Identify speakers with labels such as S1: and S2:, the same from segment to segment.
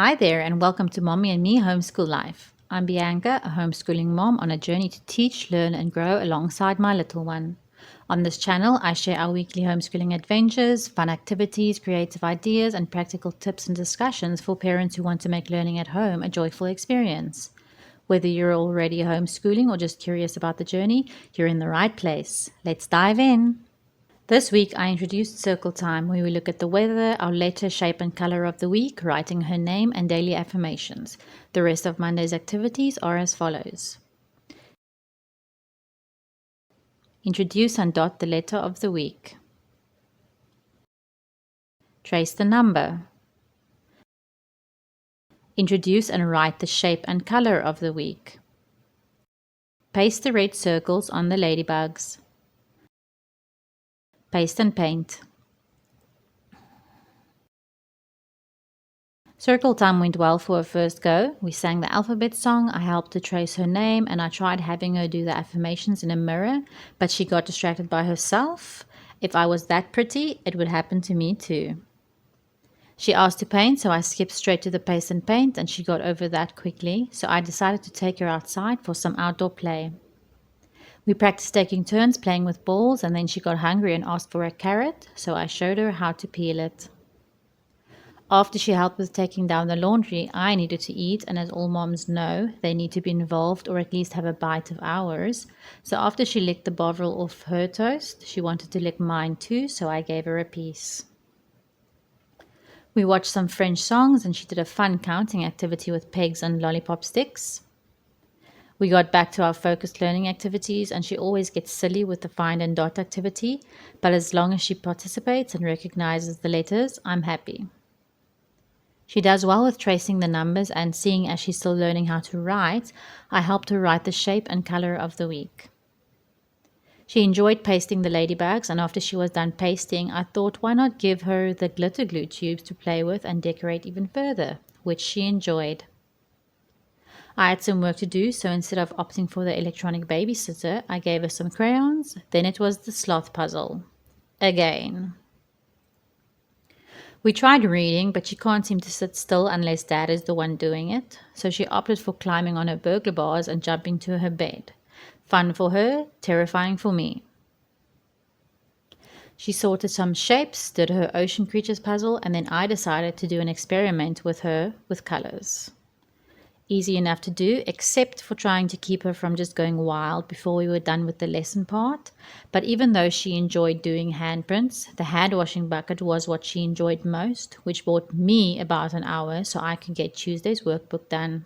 S1: Hi there, and welcome to Mommy and Me Homeschool Life. I'm Bianca, a homeschooling mom on a journey to teach, learn, and grow alongside my little one. On this channel, I share our weekly homeschooling adventures, fun activities, creative ideas, and practical tips and discussions for parents who want to make learning at home a joyful experience. Whether you're already homeschooling or just curious about the journey, you're in the right place. Let's dive in. This week, I introduced Circle Time, where we look at the weather, our letter, shape, and color of the week, writing her name, and daily affirmations. The rest of Monday's activities are as follows: introduce and dot the letter of the week, trace the number, introduce and write the shape and color of the week, paste the red circles on the ladybugs, paste and paint. Circle Time went well for her first go. We sang the alphabet song, I helped her trace her name, and I tried having her do the affirmations in a mirror, but she got distracted by herself. If I was that pretty, it would happen to me too. She asked to paint, so I skipped straight to the paste and paint, and she got over that quickly, so I decided to take her outside for some outdoor play. We practiced taking turns playing with balls, and then she got hungry and asked for a carrot, so I showed her how to peel it. After she helped with taking down the laundry, I needed to eat, and as all moms know, they need to be involved or at least have a bite of ours. So after she licked the bovril off her toast, she wanted to lick mine too, so I gave her a piece. We watched some French songs, and she did a fun counting activity with pegs and lollipop sticks. We got back to our focused learning activities, and she always gets silly with the find and dot activity, but as long as she participates and recognizes the letters, I'm happy. She does well with tracing the numbers, and seeing as she's still learning how to write, I helped her write the shape and color of the week. She enjoyed pasting the ladybugs, and after she was done pasting, I thought why not give her the glitter glue tubes to play with and decorate even further, which she enjoyed. I had some work to do, so instead of opting for the electronic babysitter, I gave her some crayons. Then it was the sloth puzzle. Again. We tried reading, but she can't seem to sit still unless Dad is the one doing it, so she opted for climbing on her burglar bars and jumping to her bed. Fun for her, terrifying for me. She sorted some shapes, did her ocean creatures puzzle, and then I decided to do an experiment with her with colors. Easy enough to do, except for trying to keep her from just going wild before we were done with the lesson part. But even though she enjoyed doing handprints, the hand washing bucket was what she enjoyed most, which bought me about an hour so I could get Tuesday's workbook done.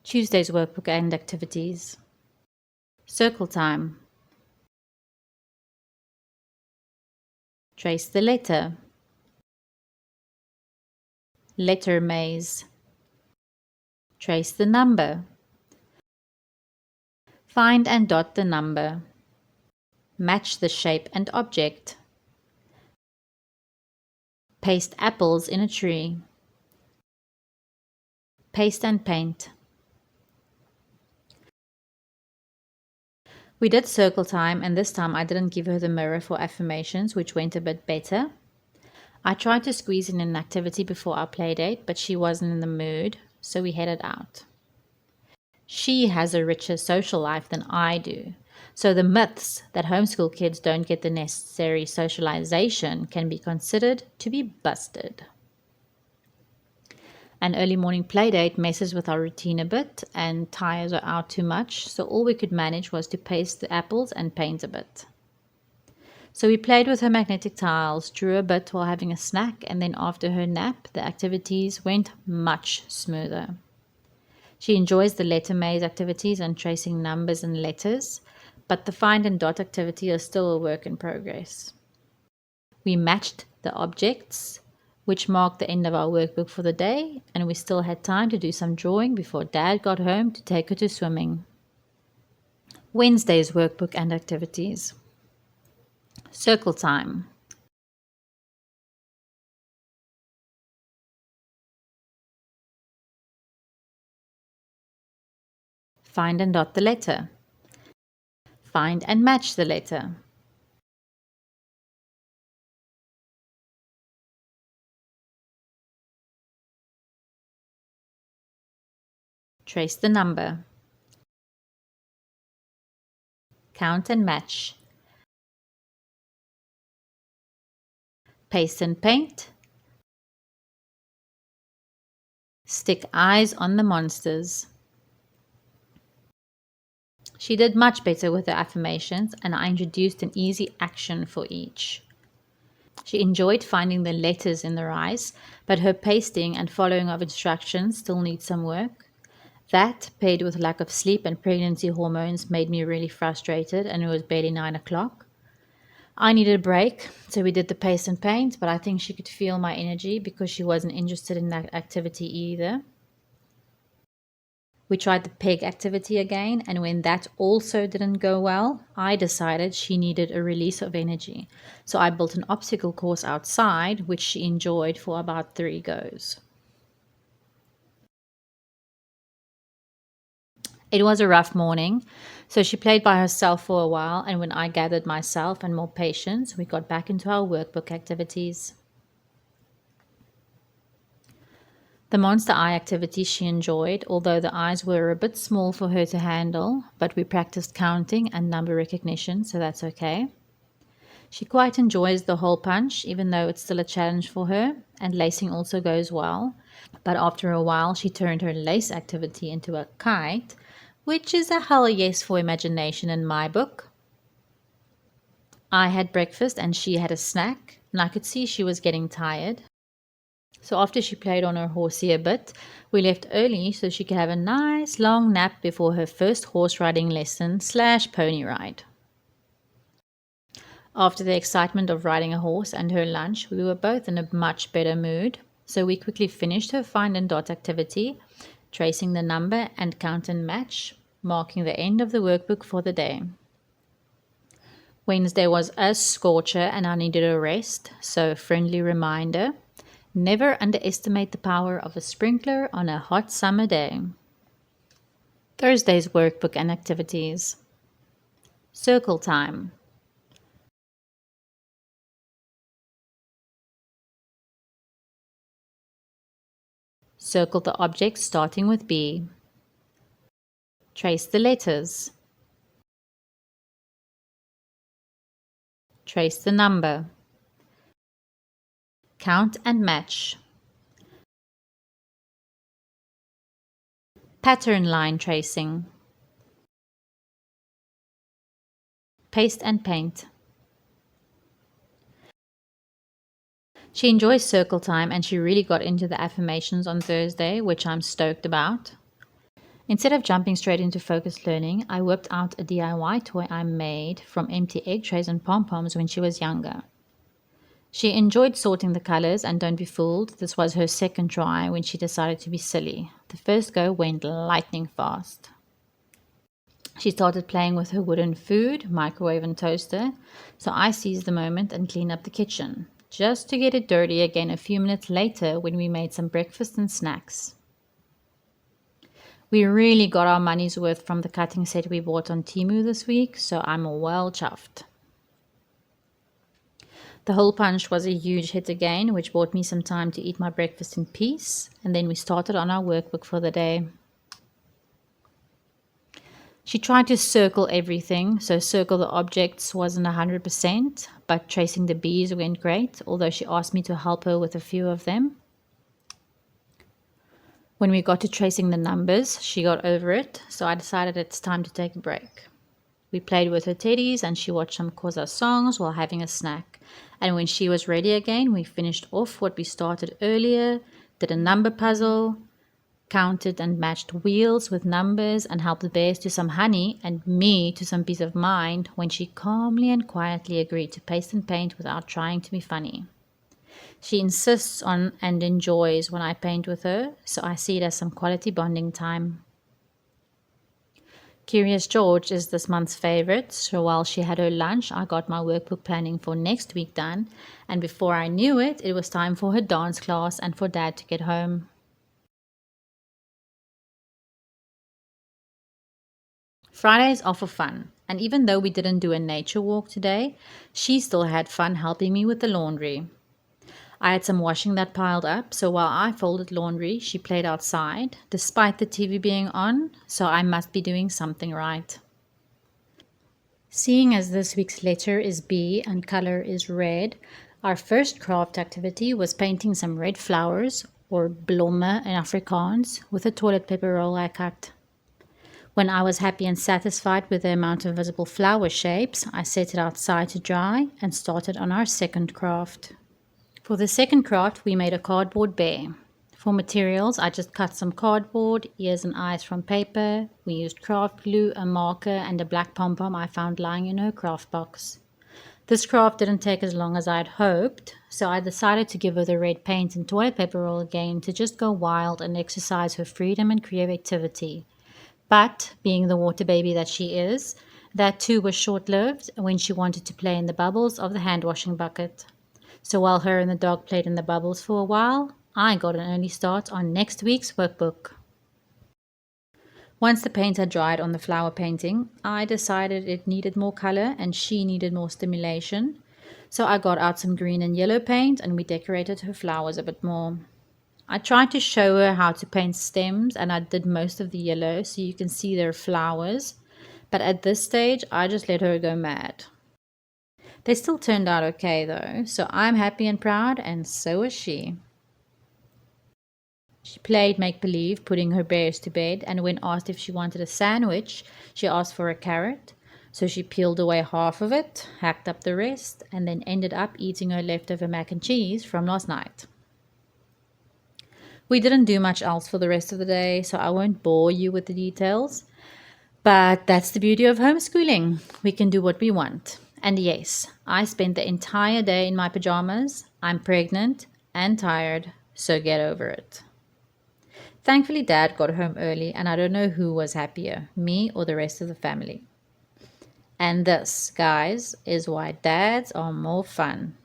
S1: Tuesday's workbook and activities. Circle time. Trace the letter. Letter maze. Trace the number. Find and dot the number. Match the shape and object. Paste apples in a tree. Paste and paint. We did circle time, and this time I didn't give her the mirror for affirmations, which went a bit better. I tried to squeeze in an activity before our play date, but she wasn't in the mood, so we headed out. She has a richer social life than I do, so the myths that homeschool kids don't get the necessary socialization can be considered to be busted. An early morning play date messes with our routine a bit and tires her out too much, so all we could manage was to paste the apples and paint a bit. So we played with her magnetic tiles, drew a bit while having a snack, and then after her nap, the activities went much smoother. She enjoys the letter maze activities and tracing numbers and letters, but the find and dot activity is still a work in progress. We matched the objects, which marked the end of our workbook for the day, and we still had time to do some drawing before Dad got home to take her to swimming. Wednesday's workbook and activities. Circle time. Find and dot the letter. Find and match the letter. Trace the number. Count and match. Paste and paint. Stick eyes on the monsters. She did much better with her affirmations, and I introduced an easy action for each. She enjoyed finding the letters in their eyes, but her pasting and following of instructions still needs some work. That, paired with lack of sleep and pregnancy hormones, made me really frustrated, and it was barely 9 o'clock. I needed a break, so we did the paste and paint, but I think she could feel my energy because she wasn't interested in that activity either. We tried the peg activity again, and when that also didn't go well, I decided she needed a release of energy. So I built an obstacle course outside, which she enjoyed for about 3 goes. It was a rough morning, so she played by herself for a while, and when I gathered myself and more patience, we got back into our workbook activities. The monster eye activity she enjoyed, although the eyes were a bit small for her to handle, but we practiced counting and number recognition, so that's okay. She quite enjoys the hole punch, even though it's still a challenge for her, and lacing also goes well. But after a while, she turned her lace activity into a kite, which is a hell yes for imagination in my book. I had breakfast and she had a snack, and I could see she was getting tired. So after she played on her horsey a bit, we left early so she could have a nice long nap before her first horse riding lesson / pony ride. After the excitement of riding a horse and her lunch, we were both in a much better mood, so we quickly finished her find and dot activity, tracing the number and count and match, marking the end of the workbook for the day. Wednesday was a scorcher and I needed a rest, so a friendly reminder: never underestimate the power of a sprinkler on a hot summer day. Thursday's workbook and activities. Circle time. Circle the object starting with B. Trace the letters. Trace the number. Count and match. Pattern line tracing. Paste and paint. She enjoys circle time and she really got into the affirmations on Thursday, which I'm stoked about. Instead of jumping straight into focused learning, I whipped out a DIY toy I made from empty egg trays and pom-poms when she was younger. She enjoyed sorting the colors, and don't be fooled, this was her second try when she decided to be silly. The first go went lightning fast. She started playing with her wooden food, microwave and toaster, so I seized the moment and cleaned up the kitchen, just to get it dirty again a few minutes later when we made some breakfast and snacks. We really got our money's worth from the cutting set we bought on Temu this week, so I'm well chuffed. The hole punch was a huge hit again, which bought me some time to eat my breakfast in peace, and then we started on our workbook for the day. She tried to circle everything, so circle the objects wasn't 100%, but tracing the bees went great, although she asked me to help her with a few of them. When we got to tracing the numbers, she got over it, so I decided it's time to take a break. We played with her teddies and she watched some Koza songs while having a snack. And when she was ready again, we finished off what we started earlier, did a number puzzle, counted and matched wheels with numbers, and helped the bears to some honey and me to some peace of mind when she calmly and quietly agreed to paste and paint without trying to be funny. She insists on and enjoys when I paint with her, so I see it as some quality bonding time. Curious George is this month's favorite, so while she had her lunch, I got my workbook planning for next week done, and before I knew it, it was time for her dance class and for Dad to get home. Fridays are for fun, and even though we didn't do a nature walk today, she still had fun helping me with the laundry. I had some washing that piled up, so while I folded laundry, she played outside, despite the TV being on, so I must be doing something right. Seeing as this week's letter is B and color is red, our first craft activity was painting some red flowers, or blomme in Afrikaans, with a toilet paper roll I cut. When I was happy and satisfied with the amount of visible flower shapes, I set it outside to dry and started on our second craft. For the second craft, we made a cardboard bear. For materials, I just cut some cardboard, ears and eyes from paper. We used craft glue, a marker, and a black pom-pom I found lying in her craft box. This craft didn't take as long as I had hoped, so I decided to give her the red paint and toilet paper roll again to just go wild and exercise her freedom and creativity. But, being the water baby that she is, that too was short-lived when she wanted to play in the bubbles of the hand-washing bucket. So while her and the dog played in the bubbles for a while, I got an early start on next week's workbook. Once the paint had dried on the flower painting, I decided it needed more color and she needed more stimulation. So I got out some green and yellow paint and we decorated her flowers a bit more. I tried to show her how to paint stems and I did most of the yellow so you can see their flowers. But at this stage, I just let her go mad. They still turned out okay though, so I'm happy and proud and so is she. She played make-believe, putting her bears to bed, and when asked if she wanted a sandwich, she asked for a carrot. So she peeled away half of it, hacked up the rest, and then ended up eating her leftover mac and cheese from last night. We didn't do much else for the rest of the day, so I won't bore you with the details. But that's the beauty of homeschooling. We can do what we want. And yes, I spent the entire day in my pajamas. I'm pregnant and tired, so get over it. Thankfully, Dad got home early, and I don't know who was happier, me or the rest of the family. And this, guys, is why dads are more fun.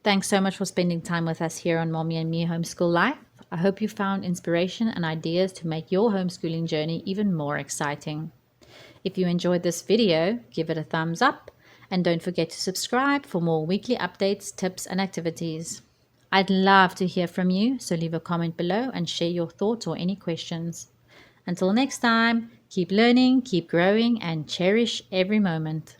S1: Thanks so much for spending time with us here on Mommy and Me Homeschool Life. I hope you found inspiration and ideas to make your homeschooling journey even more exciting. If you enjoyed this video, give it a thumbs up, and don't forget to subscribe for more weekly updates, tips, and activities. I'd love to hear from you, so leave a comment below and share your thoughts or any questions. Until next time, keep learning, keep growing, and cherish every moment.